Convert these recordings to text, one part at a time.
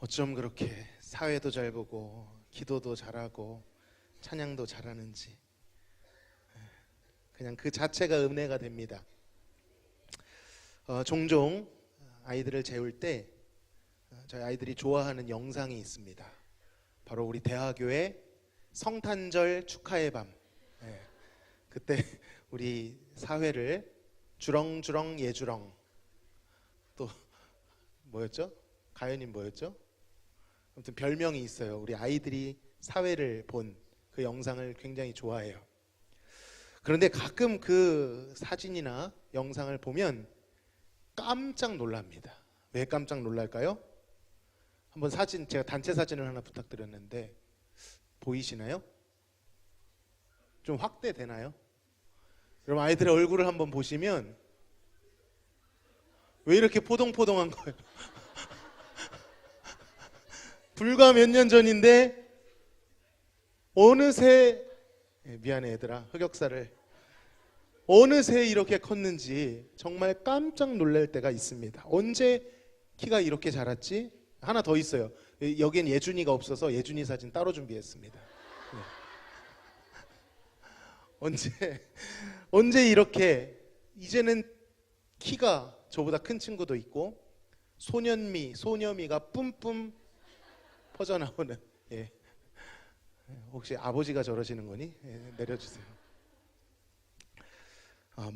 어쩜 그렇게 사회도 잘 보고 기도도 잘하고 찬양도 잘하는지 그냥 그 자체가 은혜가 됩니다. 종종 아이들을 재울 때 저희 아이들이 좋아하는 영상이 있습니다. 바로 우리 대하교회 성탄절 축하의 밤. 그때 우리 사회를 주렁주렁 예주렁, 또 뭐였죠? 가연님 뭐였죠? 아무튼 별명이 있어요. 우리 아이들이 사회를 본 그 영상을 굉장히 좋아해요. 그런데 가끔 그 사진이나 영상을 보면 깜짝 놀랍니다. 왜 깜짝 놀랄까요? 한번 사진, 제가 단체 사진을 하나 부탁드렸는데 보이시나요? 좀 확대되나요? 그럼 아이들의 얼굴을 한번 보시면 왜 이렇게 포동포동한 거예요? 불과 몇 년 전인데 어느새, 미안해 얘들아, 흑역사를, 어느새 이렇게 컸는지 정말 깜짝 놀랄 때가 있습니다. 언제 키가 이렇게 자랐지? 하나 더 있어요. 여기엔 예준이가 없어서 예준이 사진 따로 준비했습니다. 언제 이렇게, 이제는 키가 저보다 큰 친구도 있고 소녀미가 뿜뿜 퍼져나오는, 혹시 아버지가 저러시는 거니? 내려주세요.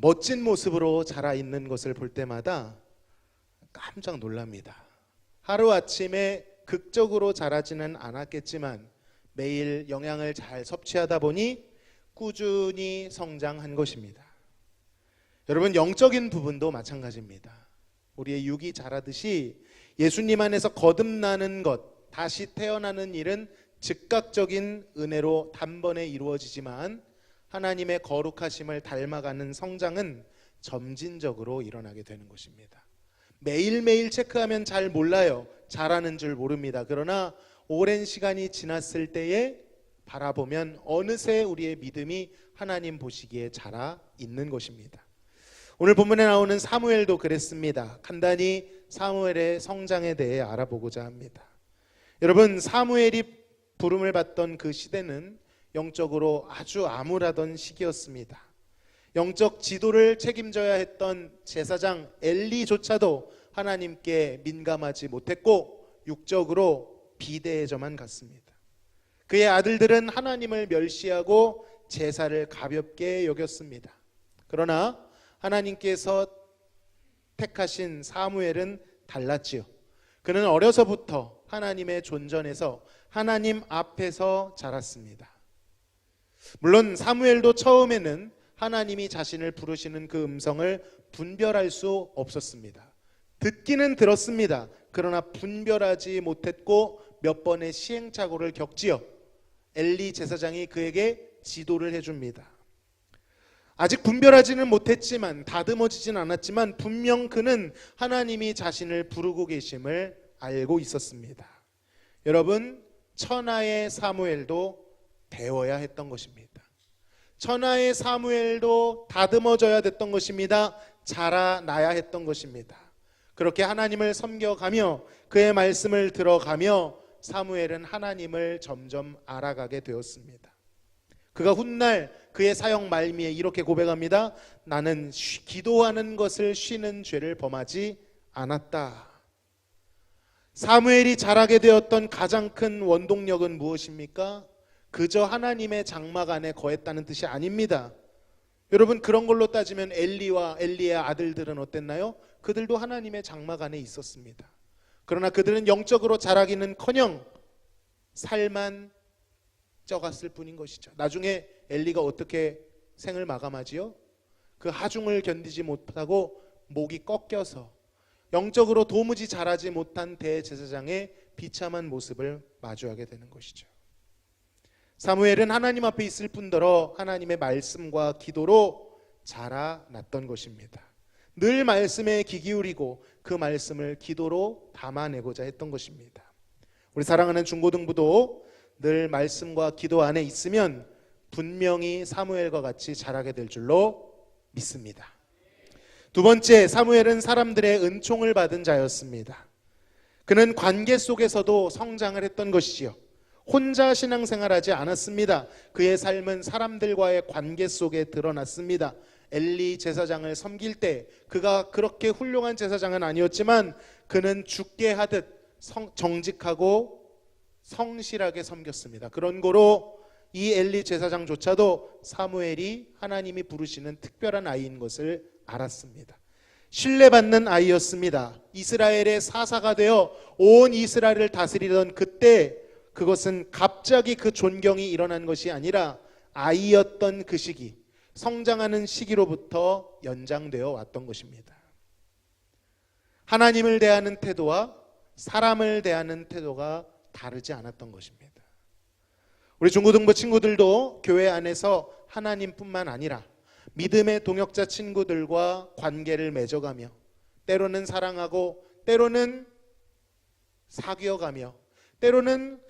멋진 모습으로 자라있는 것을 볼 때마다 깜짝 놀랍니다. 하루아침에 극적으로 자라지는 않았겠지만 매일 영양을 잘 섭취하다 보니 꾸준히 성장한 것입니다. 여러분, 영적인 부분도 마찬가지입니다. 우리의 육이 자라듯이 예수님 안에서 거듭나는 것, 다시 태어나는 일은 즉각적인 은혜로 단번에 이루어지지만 하나님의 거룩하심을 닮아가는 성장은 점진적으로 일어나게 되는 것입니다. 매일매일 체크하면 잘 몰라요. 잘하는 줄 모릅니다. 그러나 오랜 시간이 지났을 때에 바라보면 어느새 우리의 믿음이 하나님 보시기에 자라 있는 것입니다. 오늘 본문에 나오는 사무엘도 그랬습니다. 간단히 사무엘의 성장에 대해 알아보고자 합니다. 여러분, 사무엘이 부름을 받던 그 시대는 영적으로 아주 암울하던 시기였습니다. 영적 지도를 책임져야 했던 제사장 엘리조차도 하나님께 민감하지 못했고 육적으로 비대해져만 갔습니다. 그의 아들들은 하나님을 멸시하고 제사를 가볍게 여겼습니다. 그러나 하나님께서 택하신 사무엘은 달랐지요. 그는 어려서부터 하나님의 존전에서 하나님 앞에서 자랐습니다. 물론 사무엘도 처음에는 하나님이 자신을 부르시는 그 음성을 분별할 수 없었습니다. 듣기는 들었습니다. 그러나 분별하지 못했고 몇 번의 시행착오를 겪지요. 엘리 제사장이 그에게 지도를 해줍니다. 아직 분별하지는 못했지만, 다듬어지진 않았지만 분명 그는 하나님이 자신을 부르고 계심을 알고 있었습니다. 여러분, 천하의 사무엘도 배워야 했던 것입니다. 천하의 사무엘도 다듬어져야 됐던 것입니다. 자라나야 했던 것입니다. 그렇게 하나님을 섬겨가며 그의 말씀을 들어가며 사무엘은 하나님을 점점 알아가게 되었습니다. 그가 훗날 그의 사역 말미에 이렇게 고백합니다. 나는 기도하는 것을 쉬는 죄를 범하지 않았다. 사무엘이 자라게 되었던 가장 큰 원동력은 무엇입니까? 그저 하나님의 장막 안에 거했다는 뜻이 아닙니다. 여러분, 그런 걸로 따지면 엘리와 엘리의 아들들은 어땠나요? 그들도 하나님의 장막 안에 있었습니다. 그러나 그들은 영적으로 자라기는커녕 살만 쪄갔을 뿐인 것이죠. 나중에 엘리가 어떻게 생을 마감하지요? 그 하중을 견디지 못하고 목이 꺾여서 영적으로 도무지 자라지 못한 대제사장의 비참한 모습을 마주하게 되는 것이죠. 사무엘은 하나님 앞에 있을 뿐더러 하나님의 말씀과 기도로 자라났던 것입니다. 늘 말씀에 귀 기울이고 그 말씀을 기도로 담아내고자 했던 것입니다. 우리 사랑하는 중고등부도 늘 말씀과 기도 안에 있으면 분명히 사무엘과 같이 자라게 될 줄로 믿습니다. 두 번째, 사무엘은 사람들의 은총을 받은 자였습니다. 그는 관계 속에서도 성장을 했던 것이지요. 혼자 신앙생활하지 않았습니다. 그의 삶은 사람들과의 관계 속에 드러났습니다. 엘리 제사장을 섬길 때 그가 그렇게 훌륭한 제사장은 아니었지만 그는 죽게 하듯 정직하고 성실하게 섬겼습니다. 그런 고로 이 엘리 제사장조차도 사무엘이 하나님이 부르시는 특별한 아이인 것을 알았습니다. 신뢰받는 아이였습니다. 이스라엘의 사사가 되어 온 이스라엘을 다스리던 그때 그것은 갑자기 그 존경이 일어난 것이 아니라 아이였던 그 시기, 성장하는 시기로부터 연장되어 왔던 것입니다. 하나님을 대하는 태도와 사람을 대하는 태도가 다르지 않았던 것입니다. 우리 중고등부 친구들도 교회 안에서 하나님뿐만 아니라 믿음의 동역자 친구들과 관계를 맺어가며 때로는 사랑하고 때로는 사귀어가며 때로는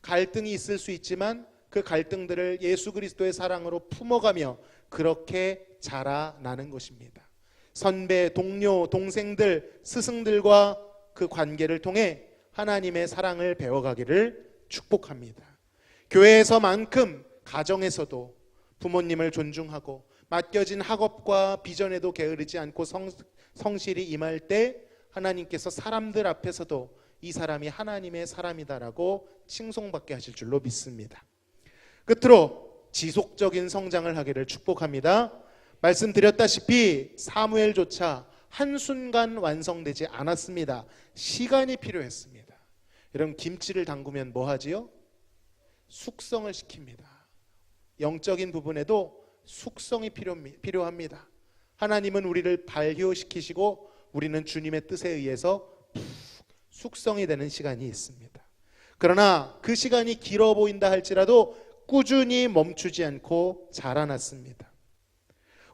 갈등이 있을 수 있지만 그 갈등들을 예수 그리스도의 사랑으로 품어가며 그렇게 자라나는 것입니다. 선배, 동료, 동생들, 스승들과 그 관계를 통해 하나님의 사랑을 배워가기를 축복합니다. 교회에서만큼 가정에서도 부모님을 존중하고 맡겨진 학업과 비전에도 게으르지 않고 성실히 임할 때 하나님께서 사람들 앞에서도 이 사람이 하나님의 사람이다라고 칭송받게 하실 줄로 믿습니다. 끝으로 지속적인 성장을 하기를 축복합니다. 말씀드렸다시피 사무엘조차 한순간 완성되지 않았습니다. 시간이 필요했습니다. 여러분, 김치를 담그면 뭐 하지요? 숙성을 시킵니다. 영적인 부분에도 숙성이 필요합니다. 하나님은 우리를 발효시키시고 우리는 주님의 뜻에 의해서 숙성이 되는 시간이 있습니다. 그러나 그 시간이 길어 보인다 할지라도 꾸준히 멈추지 않고 자라났습니다.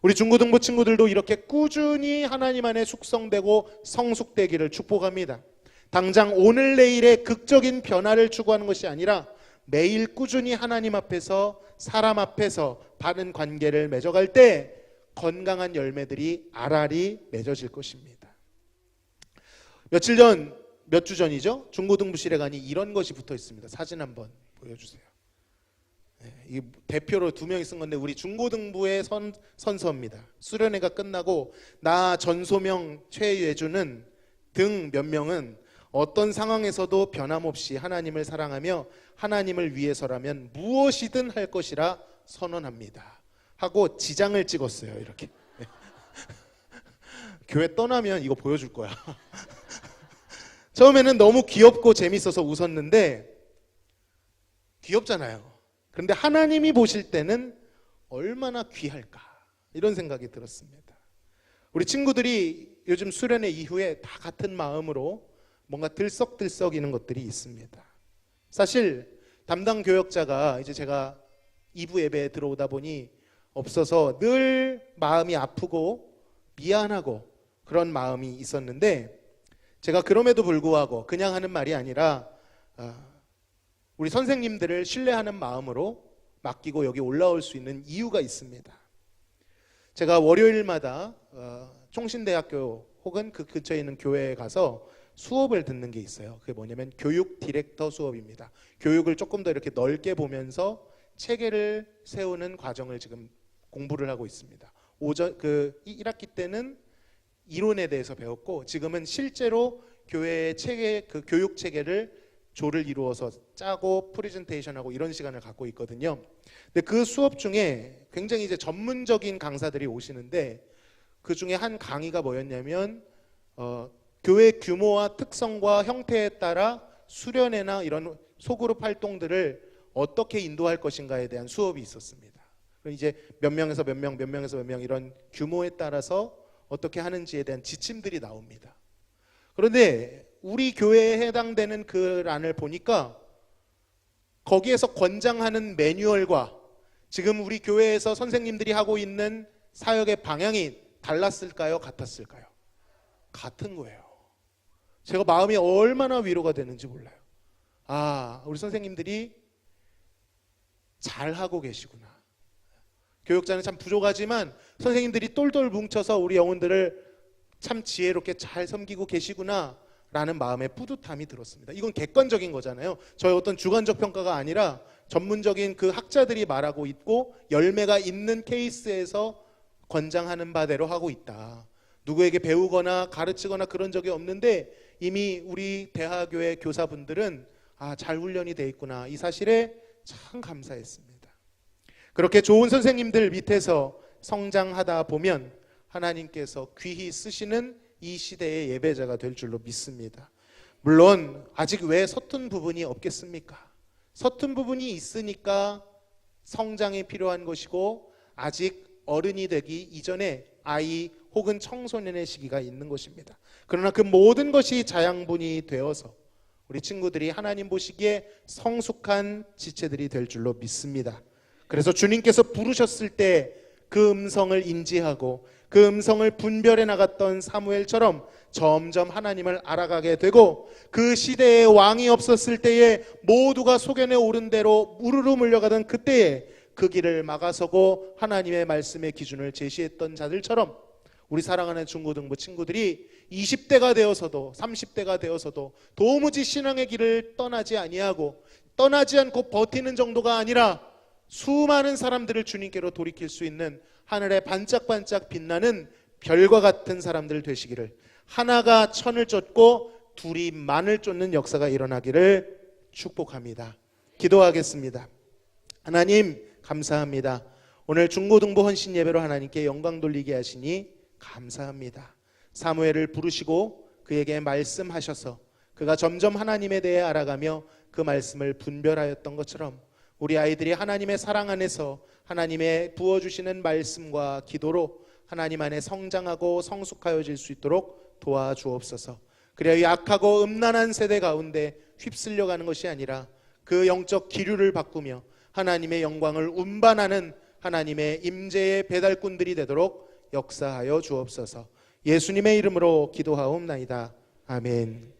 우리 중고등부 친구들도 이렇게 꾸준히 하나님 안에 숙성되고 성숙되기를 축복합니다. 당장 오늘 내일의 극적인 변화를 추구하는 것이 아니라 매일 꾸준히 하나님 앞에서 사람 앞에서 바른 관계를 맺어갈 때 건강한 열매들이 알알이 맺어질 것입니다. 몇 주 전이죠? 중고등부실에 가니 이런 것이 붙어 있습니다. 사진 한번 보여주세요. 이 대표로 2명이 쓴 건데 우리 중고등부의 선서입니다. 수련회가 끝나고 나 전소명 최예주는 등 몇 명은 어떤 상황에서도 변함없이 하나님을 사랑하며 하나님을 위해서라면 무엇이든 할 것이라 선언합니다 하고 지장을 찍었어요. 이렇게 교회 떠나면 이거 보여줄 거야. 처음에는 너무 귀엽고 재밌어서 웃었는데 귀엽잖아요. 그런데 하나님이 보실 때는 얼마나 귀할까 이런 생각이 들었습니다. 우리 친구들이 요즘 수련회 이후에 다 같은 마음으로 뭔가 들썩들썩이는 것들이 있습니다. 사실 담당 교역자가 이제 제가 2부 예배에 들어오다 보니 없어서 늘 마음이 아프고 미안하고 그런 마음이 있었는데 제가 그럼에도 불구하고 그냥 하는 말이 아니라 우리 선생님들을 신뢰하는 마음으로 맡기고 여기 올라올 수 있는 이유가 있습니다. 제가 월요일마다 총신대학교 혹은 그 근처에 있는 교회에 가서 수업을 듣는 게 있어요. 그게 뭐냐면 교육 디렉터 수업입니다. 교육을 조금 더 이렇게 넓게 보면서 체계를 세우는 과정을 지금 공부를 하고 있습니다. 1학기 때는 이론에 대해서 배웠고 지금은 실제로 교회의 체계, 그 교육 체계를 조를 이루어서 짜고 프레젠테이션하고 이런 시간을 갖고 있거든요. 근데 그 수업 중에 굉장히 이제 전문적인 강사들이 오시는데 그 중에 한 강의가 뭐였냐면 교회 규모와 특성과 형태에 따라 수련회나 이런 소그룹 활동들을 어떻게 인도할 것인가에 대한 수업이 있었습니다. 이제 몇 명에서 몇 명, 몇 명에서 몇 명 이런 규모에 따라서 어떻게 하는지에 대한 지침들이 나옵니다. 그런데 우리 교회에 해당되는 그 란을 보니까 거기에서 권장하는 매뉴얼과 지금 우리 교회에서 선생님들이 하고 있는 사역의 방향이 달랐을까요? 같았을까요? 같은 거예요. 제가 마음이 얼마나 위로가 되는지 몰라요. 우리 선생님들이 잘하고 계시구나. 교육자는 참 부족하지만 선생님들이 똘똘 뭉쳐서 우리 영혼들을 참 지혜롭게 잘 섬기고 계시구나 라는 마음의 뿌듯함이 들었습니다. 이건 객관적인 거잖아요. 저의 어떤 주관적 평가가 아니라 전문적인 그 학자들이 말하고 있고 열매가 있는 케이스에서 권장하는 바대로 하고 있다. 누구에게 배우거나 가르치거나 그런 적이 없는데 이미 우리 대하교의 교사분들은 잘 훈련이 돼 있구나. 이 사실에 참 감사했습니다. 그렇게 좋은 선생님들 밑에서 성장하다 보면 하나님께서 귀히 쓰시는 이 시대의 예배자가 될 줄로 믿습니다. 물론 아직 왜 서툰 부분이 없겠습니까? 서툰 부분이 있으니까 성장이 필요한 것이고 아직 어른이 되기 이전에 아이 혹은 청소년의 시기가 있는 것입니다. 그러나 그 모든 것이 자양분이 되어서 우리 친구들이 하나님 보시기에 성숙한 지체들이 될 줄로 믿습니다. 그래서 주님께서 부르셨을 때 그 음성을 인지하고 그 음성을 분별해 나갔던 사무엘처럼 점점 하나님을 알아가게 되고 그 시대에 왕이 없었을 때에 모두가 소견에 오른 대로 우르르 물려가던 그때에 그 길을 막아서고 하나님의 말씀의 기준을 제시했던 자들처럼 우리 사랑하는 중고등부 친구들이 20대가 되어서도 30대가 되어서도 도무지 신앙의 길을 떠나지 아니하고 떠나지 않고 버티는 정도가 아니라 수많은 사람들을 주님께로 돌이킬 수 있는 하늘에 반짝반짝 빛나는 별과 같은 사람들 되시기를, 하나가 천을 쫓고 둘이 만을 쫓는 역사가 일어나기를 축복합니다. 기도하겠습니다. 하나님 감사합니다. 오늘 중고등부 헌신 예배로 하나님께 영광 돌리게 하시니 감사합니다. 사무엘을 부르시고 그에게 말씀하셔서 그가 점점 하나님에 대해 알아가며 그 말씀을 분별하였던 것처럼 우리 아이들이 하나님의 사랑 안에서 하나님의 부어주시는 말씀과 기도로 하나님 안에 성장하고 성숙하여질 수 있도록 도와주옵소서. 그래야 약하고 음란한 세대 가운데 휩쓸려가는 것이 아니라 그 영적 기류를 바꾸며 하나님의 영광을 운반하는 하나님의 임재의 배달꾼들이 되도록 역사하여 주옵소서. 예수님의 이름으로 기도하옵나이다. 아멘.